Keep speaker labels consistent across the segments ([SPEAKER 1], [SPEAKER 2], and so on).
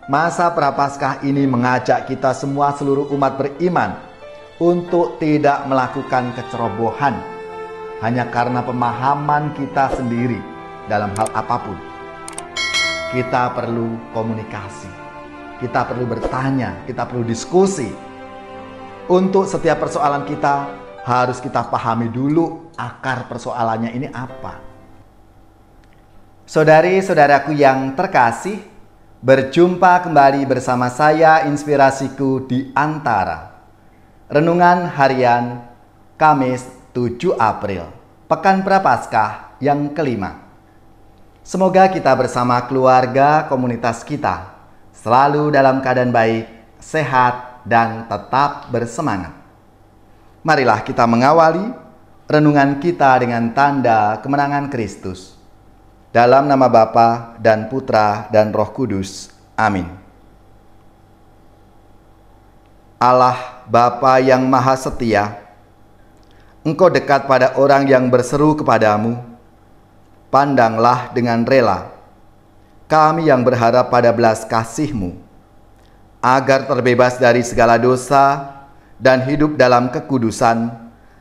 [SPEAKER 1] Masa Prapaskah ini mengajak kita semua seluruh umat beriman untuk tidak melakukan kecerobohan hanya karena pemahaman kita sendiri dalam hal apapun. Kita perlu komunikasi, kita perlu bertanya, kita perlu diskusi. Untuk setiap persoalan kita harus kita pahami dulu akar persoalannya ini apa. Saudari-saudaraku yang terkasih, berjumpa kembali bersama saya Inspirasiku di Antara. Renungan harian Kamis 7 April, Pekan Prapaskah yang kelima. Semoga kita bersama keluarga komunitas kita selalu dalam keadaan baik, sehat, dan tetap bersemangat. Marilah kita mengawali renungan kita dengan tanda kemenangan Kristus. Dalam nama Bapa dan Putra dan Roh Kudus. Amin. Allah Bapa yang Maha Setia, Engkau dekat pada orang yang berseru kepadamu. Pandanglah dengan rela kami yang berharap pada belas kasih-Mu, agar terbebas dari segala dosa dan hidup dalam kekudusan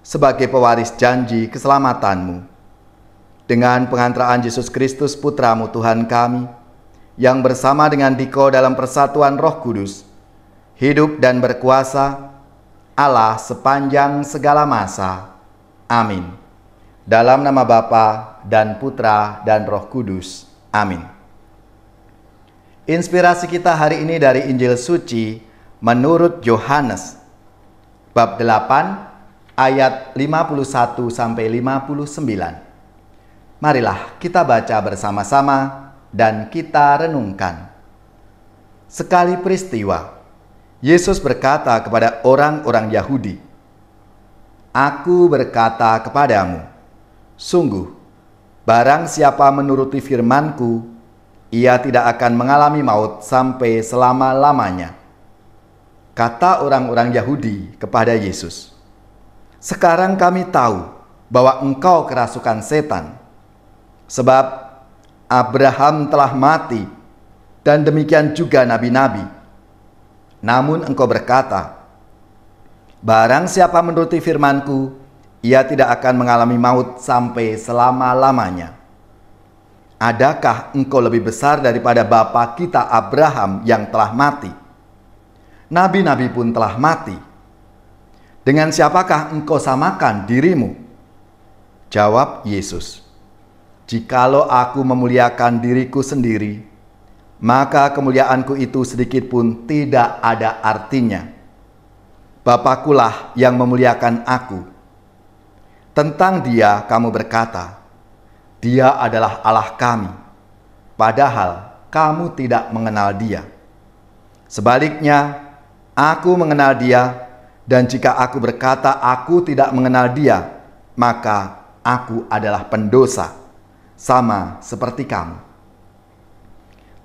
[SPEAKER 1] sebagai pewaris janji keselamatan-Mu. Dengan pengantaraan Yesus Kristus Putra-Mu Tuhan kami, yang bersama dengan Diko dalam persatuan Roh Kudus, hidup dan berkuasa Allah sepanjang segala masa. Amin. Dalam nama Bapa dan Putra dan Roh Kudus. Amin. Inspirasi kita hari ini dari Injil Suci menurut Yohanes, bab 8 ayat 51 sampai 59. Marilah kita baca bersama-sama dan kita renungkan. Sekali peristiwa, Yesus berkata kepada orang-orang Yahudi, "Aku berkata kepadamu, sungguh, barang siapa menuruti firman-Ku, ia tidak akan mengalami maut sampai selama-lamanya." Kata orang-orang Yahudi kepada Yesus, "Sekarang kami tahu bahwa Engkau kerasukan setan. Sebab Abraham telah mati, dan demikian juga nabi-nabi. Namun Engkau berkata, barang siapa menuruti firman-Ku, ia tidak akan mengalami maut sampai selama-lamanya. Adakah Engkau lebih besar daripada bapa kita Abraham yang telah mati? Nabi-nabi pun telah mati. Dengan siapakah Engkau samakan dirimu?" Jawab Yesus, "Jikalau aku memuliakan diriku sendiri, maka kemuliaanku itu sedikit pun tidak ada artinya. Bapakulah yang memuliakan aku. Tentang Dia kamu berkata, Dia adalah Allah kami, padahal kamu tidak mengenal Dia. Sebaliknya, aku mengenal Dia, dan jika aku berkata aku tidak mengenal Dia, maka aku adalah pendosa, sama seperti kamu.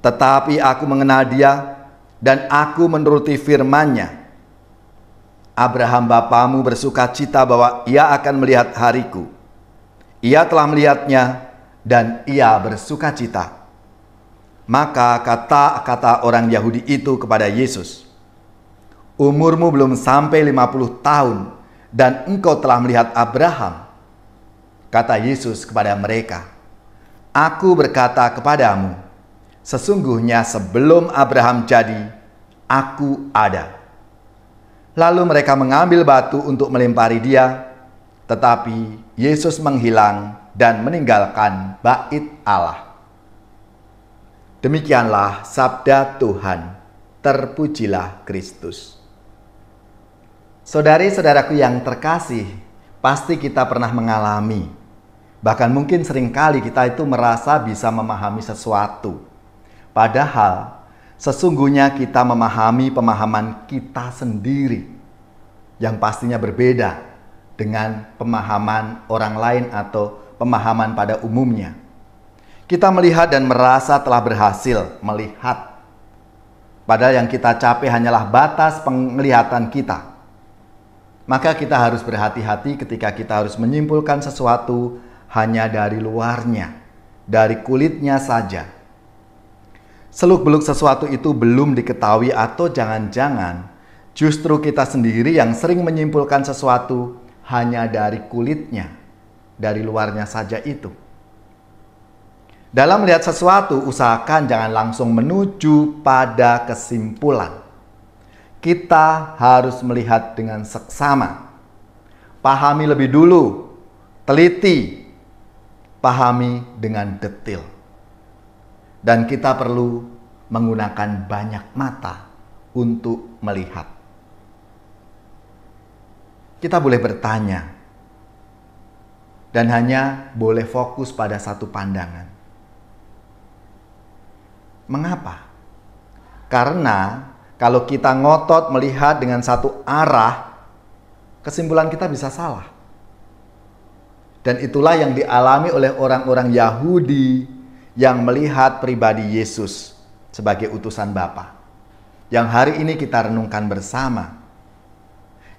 [SPEAKER 1] Tetapi aku mengenal Dia, dan aku menuruti firman-Nya. Abraham bapamu bersuka cita bahwa ia akan melihat hariku. Ia telah melihatnya, dan ia bersuka cita." Maka kata-kata orang Yahudi itu kepada Yesus, "Umurmu belum sampai 50 tahun, dan engkau telah melihat Abraham." Kata Yesus kepada mereka, "Aku berkata kepadamu, sesungguhnya sebelum Abraham jadi, aku ada." Lalu mereka mengambil batu untuk melempari Dia, tetapi Yesus menghilang dan meninggalkan bait Allah. Demikianlah sabda Tuhan. Terpujilah Kristus. Saudari-saudaraku yang terkasih, pasti kita pernah mengalami, bahkan mungkin seringkali kita itu merasa bisa memahami sesuatu. Padahal sesungguhnya kita memahami pemahaman kita sendiri, yang pastinya berbeda dengan pemahaman orang lain atau pemahaman pada umumnya. Kita melihat dan merasa telah berhasil melihat, padahal yang kita capai hanyalah batas penglihatan kita. Maka kita harus berhati-hati ketika kita harus menyimpulkan sesuatu hanya dari luarnya, dari kulitnya saja. seluk-beluk sesuatu itu belum diketahui, atau jangan-jangan justru kita sendiri yang sering menyimpulkan sesuatu hanya dari kulitnya, dari luarnya saja itu. Dalam melihat sesuatu, usahakan jangan langsung menuju pada kesimpulan. Kita harus melihat dengan seksama. Pahami lebih dulu, teliti, pahami dengan detail. Dan kita perlu menggunakan banyak mata untuk melihat. Kita boleh bertanya dan hanya boleh fokus pada satu pandangan. Mengapa? Karena kalau kita ngotot melihat dengan satu arah, kesimpulan kita bisa salah. Dan itulah yang dialami oleh orang-orang Yahudi yang melihat pribadi Yesus sebagai utusan Bapa, yang hari ini kita renungkan bersama.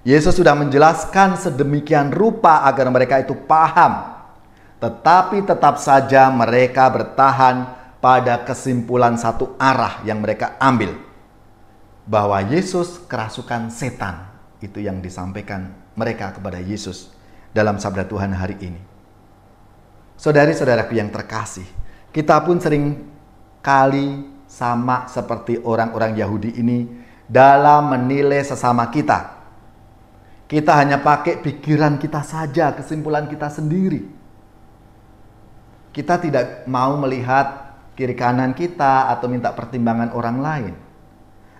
[SPEAKER 1] Yesus sudah menjelaskan sedemikian rupa agar mereka itu paham, tetapi tetap saja mereka bertahan pada kesimpulan satu arah yang mereka ambil, bahwa Yesus kerasukan setan. Itu yang disampaikan mereka kepada Yesus dalam sabda Tuhan hari ini. Saudari-saudaraku yang terkasih, kita pun sering kali sama seperti orang-orang Yahudi ini dalam menilai sesama kita. Kita hanya pakai pikiran kita saja, kesimpulan kita sendiri. Kita tidak mau melihat kiri kanan kita atau minta pertimbangan orang lain.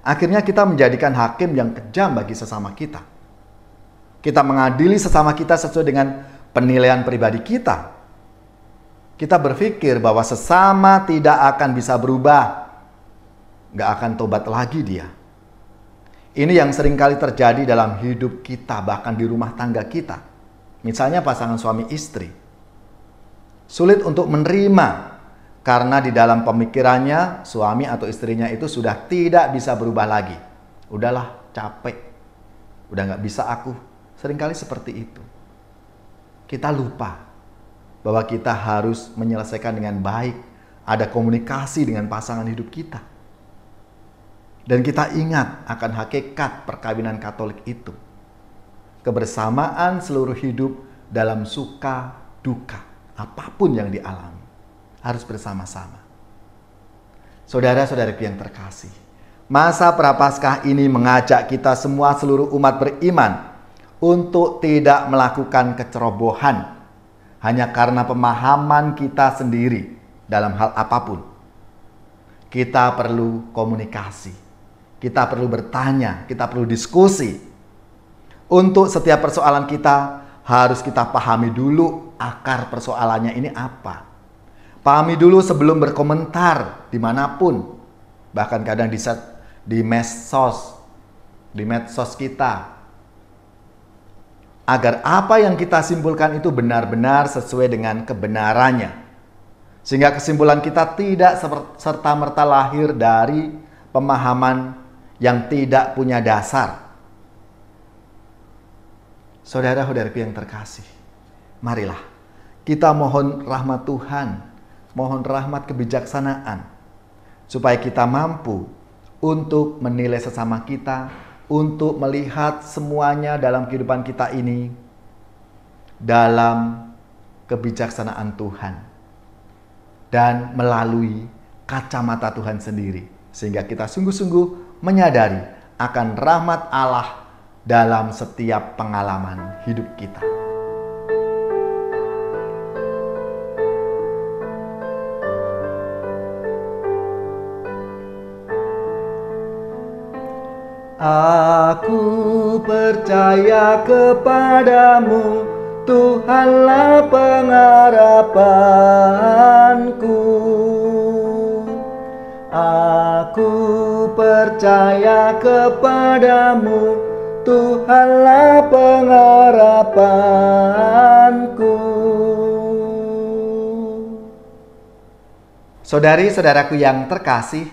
[SPEAKER 1] Akhirnya kita menjadikan hakim yang kejam bagi sesama kita. Kita mengadili sesama kita sesuai dengan penilaian pribadi kita. Kita berpikir bahwa sesama tidak akan bisa berubah, nggak akan tobat lagi dia. Ini yang seringkali terjadi dalam hidup kita, bahkan di rumah tangga kita. Misalnya pasangan suami istri. Sulit untuk menerima, karena di dalam pemikirannya suami atau istrinya itu sudah tidak bisa berubah lagi. Udahlah, capek. Udah nggak bisa aku. Seringkali seperti itu. Kita lupa bahwa kita harus menyelesaikan dengan baik, ada komunikasi dengan pasangan hidup kita. Dan kita ingat akan hakikat perkawinan Katolik itu. Kebersamaan seluruh hidup dalam suka duka, apapun yang dialami, harus bersama-sama. Saudara-saudaraku yang terkasih, masa Prapaskah ini mengajak kita semua seluruh umat beriman untuk tidak melakukan kecerobohan hanya karena pemahaman kita sendiri dalam hal apapun. Kita perlu komunikasi, kita perlu bertanya, kita perlu diskusi. Untuk setiap persoalan kita harus kita pahami dulu akar persoalannya ini apa. Pahami dulu sebelum berkomentar dimanapun, bahkan kadang di medsos kita, agar apa yang kita simpulkan itu benar-benar sesuai dengan kebenarannya. Sehingga kesimpulan kita tidak serta-merta lahir dari pemahaman yang tidak punya dasar. Saudara-saudaraku yang terkasih, marilah kita mohon rahmat Tuhan, mohon rahmat kebijaksanaan, supaya kita mampu untuk menilai sesama kita, untuk melihat semuanya dalam kehidupan kita ini dalam kebijaksanaan Tuhan dan melalui kacamata Tuhan sendiri, sehingga kita sungguh-sungguh menyadari akan rahmat Allah dalam setiap pengalaman hidup kita. Aku percaya kepadamu, Tuhanlah pengharapanku. Aku percaya kepadamu, Tuhanlah pengharapanku. Saudari-saudaraku yang terkasih,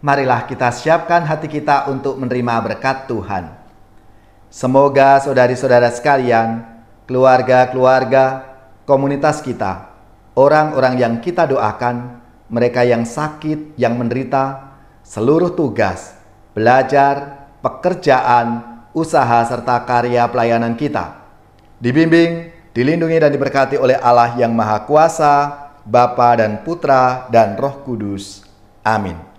[SPEAKER 1] marilah kita siapkan hati kita untuk menerima berkat Tuhan. Semoga saudari-saudara sekalian, keluarga-keluarga, komunitas kita, orang-orang yang kita doakan, mereka yang sakit, yang menderita, seluruh tugas, belajar, pekerjaan, usaha, serta karya pelayanan kita. Dibimbing, dilindungi, dan diberkati oleh Allah yang Maha Kuasa, Bapa dan Putra dan Roh Kudus. Amin.